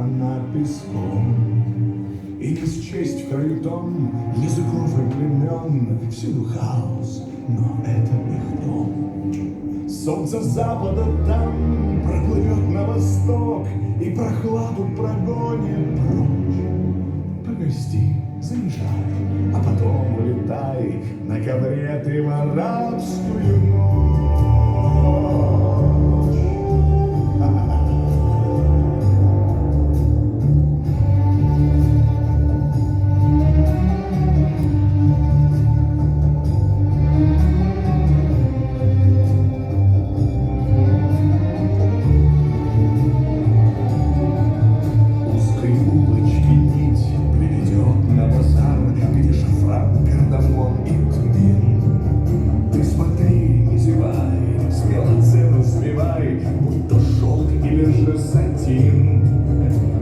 она песком. И не счесть фельетон языков и племен, всюду хаос, но это их дом. Солнце запада там проплывет на восток и прохладу прогонит прочь. Погости, заезжай, а потом улетай на ковре ты в арабскую ночь.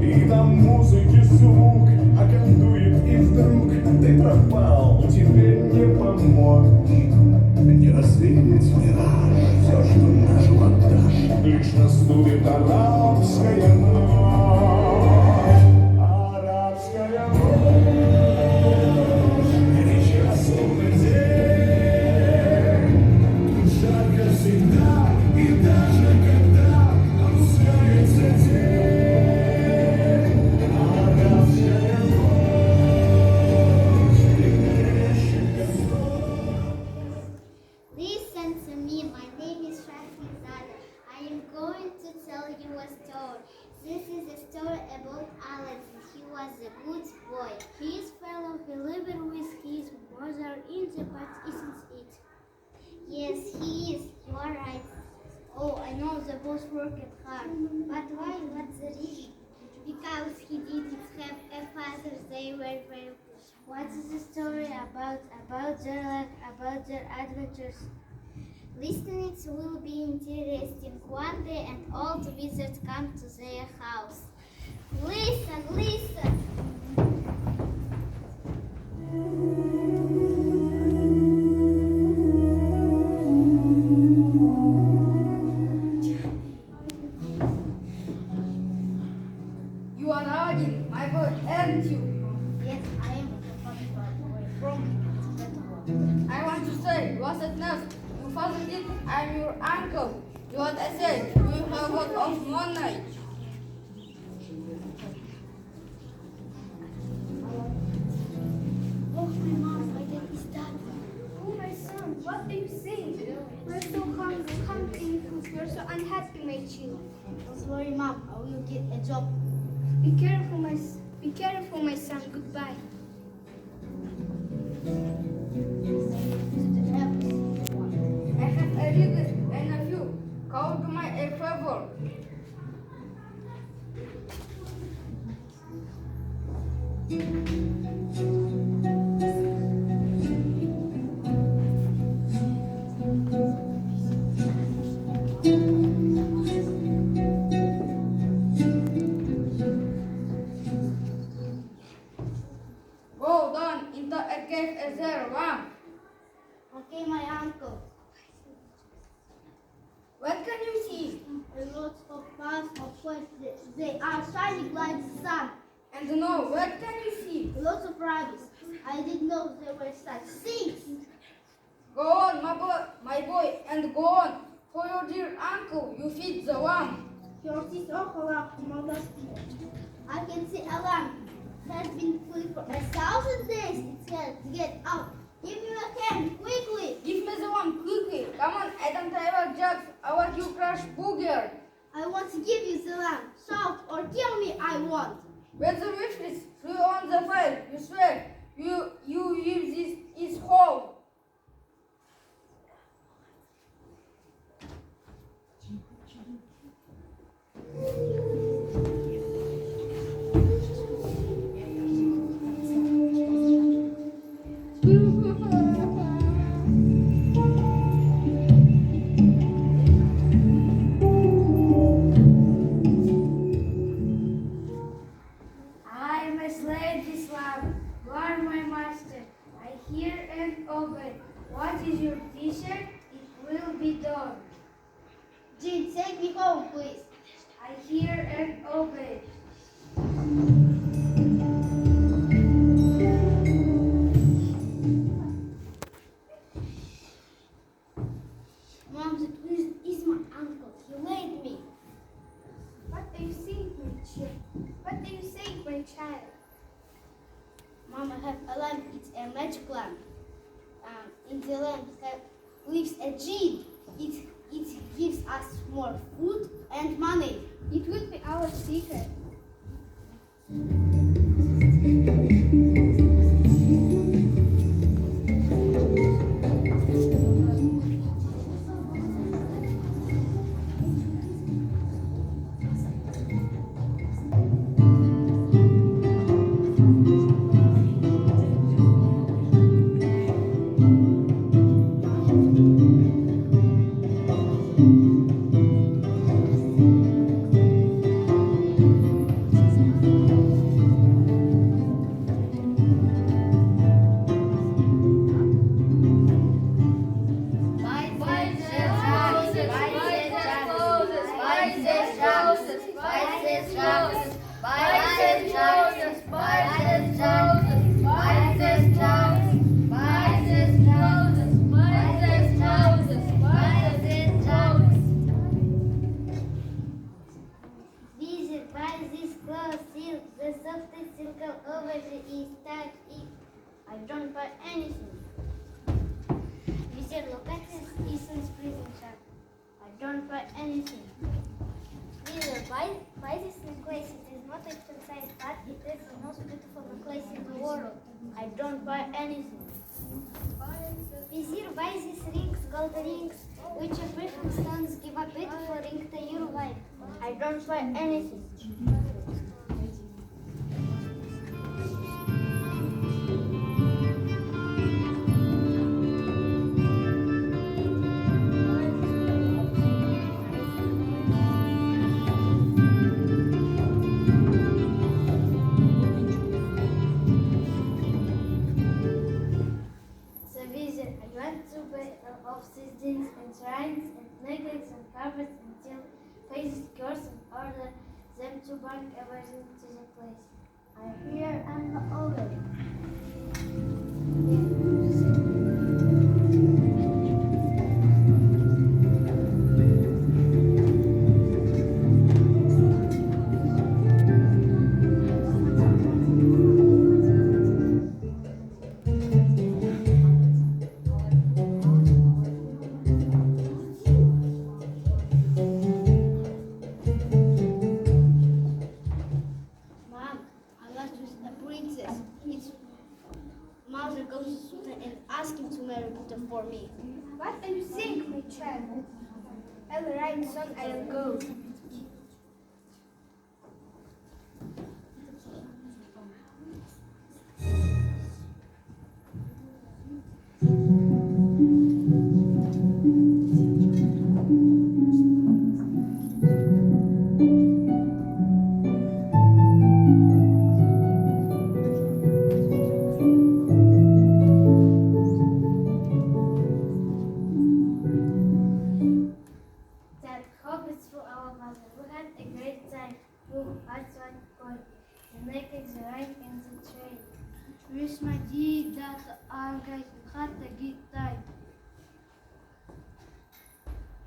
И там музыки звук околдует, и вдруг ты пропал, тебе не помочь. Не развеять мираж, все, что нажил отдашь, лишь наступит арабская ночь. Арабская ночь, горячо, словно день, жарко всегда и даже когда опускается день. Listen to me, my name is Shahrizada. I am going to tell you a story. This is a story about Aladdin. He was a good boy. His fellow believer with his mother in the but isn't it? Yes, he is. You are right. Oh, I know they both worked hard. But why? What's the reason? Because he didn't have a father. They were very poor. What is the story about? About their life, about their adventures? Listening will be interesting. One day and all the wizards come to their house. Listen, listen. You are Aladdin, my boy, aren't you? Yes, I am the first boy from I want to say, you are at nest. Your father did, I am your uncle. You what I say, you have a lot of money. Oh, my mom, my dad is dead. Oh, my son, what are you saying? We're so hungry, can't eat food. We're so unhappy, my child. Don't worry, mom. I will get a job. Be careful, my son. Goodbye. I have a request and a few. Call to my a favor. Go down into a cave as there one. Okay, my uncle. What can you see? A lot of piles of wood. They are shining like the sun. And no, what can you see? Lots of rabbits. I didn't know there were such things. Go on, my boy, and go on. For your dear uncle, you feed the one. Yours is awful up, Mother. I can see a lamp. It has been full for 1,000 days. It's got to get out. Give me a hand, quickly. Give me the one quickly. Come on, I don't have a jug. I want you crush booger. I want to give you the lamp. Shout or tell me I want. When the wish is through on the fire, you swear, you use this is whole. I am a slave, this lamp. You are my master. I hear and obey. What is your t-shirt? It will be done. Jane, take me home, please. I hear and obey. Mom, that is my uncle. He made me. What do you think, my child? What do you think, my child? Mom, I have a lamp. It's a magic lamp. In the lamp lives a gene. It gives us more food and money. It will be our secret. Visit by this clothes silk, the softest silk over the east tight. I don't buy anything. Visit look at this Eastern's prison shop. I don't buy anything. Visit buy this necklace. It is not expensive, but it is the most beautiful necklace in the world. I don't buy anything. Visit buy these rings, gold rings, which are precious stones give a beautiful ring to your wife. I don't buy anything. So visit, I want to buy of seasons and shrines and necklaces and carpets until places girls and order them to bring everything to the place. I hear and over. Mom, I lost with a princess. Its mother goes to Sultan and asks him to marry Buddha for me. What do you think, my child? I will write song, I will go. That hope is for our mother. We had a great time. Boom, hearts like gold. The neck is right in the train. Wish my dear that our guys had a good time.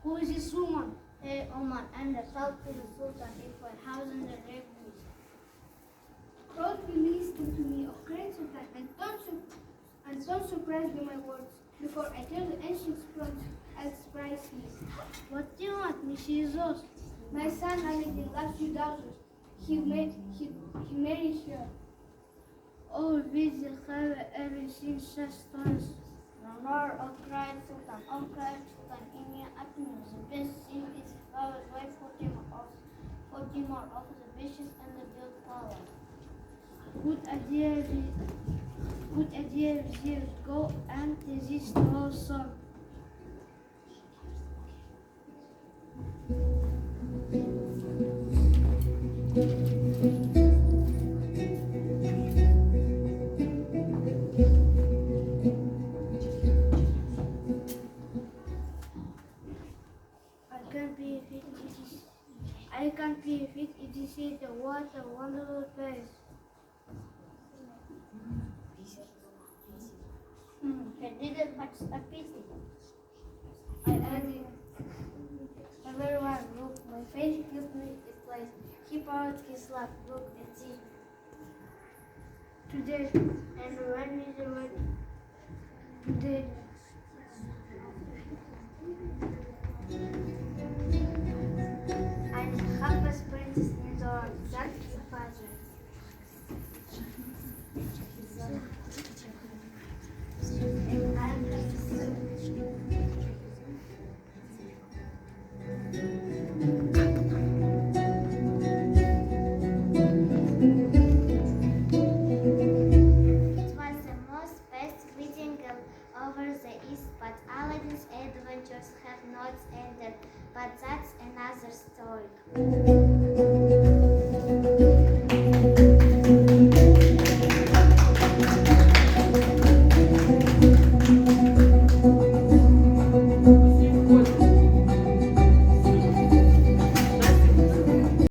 Who is this woman? Hey, Oman, and the talk to the Sultan if I house in the refuge. Don't be listening to me, O great Sultan, and don't surprise by my words. Before I tell the ancient scrolls, I'll surprise me. What do you want, Mrs. My son Aladdin loves your daughters. He married her. Oh, visit her everything just us. Honor of Christ Sultan, of Christ Sultan, in your opinion, the best thing is flowers by Fatima of the wishes and the build flower. Good idea, vizier, go and resist the whole song. I can't be fit. It is the water wonderful He didn't much a pity. I added, everyone, look, my face gives me its place. He poured his lap, look and see. Today, everyone is the one. Today, I'm the happiest princess in the world. Thank you, Father. And I'm happy. It was the most best reading over the east, but Aladdin's adventures have not ended. But that's another story.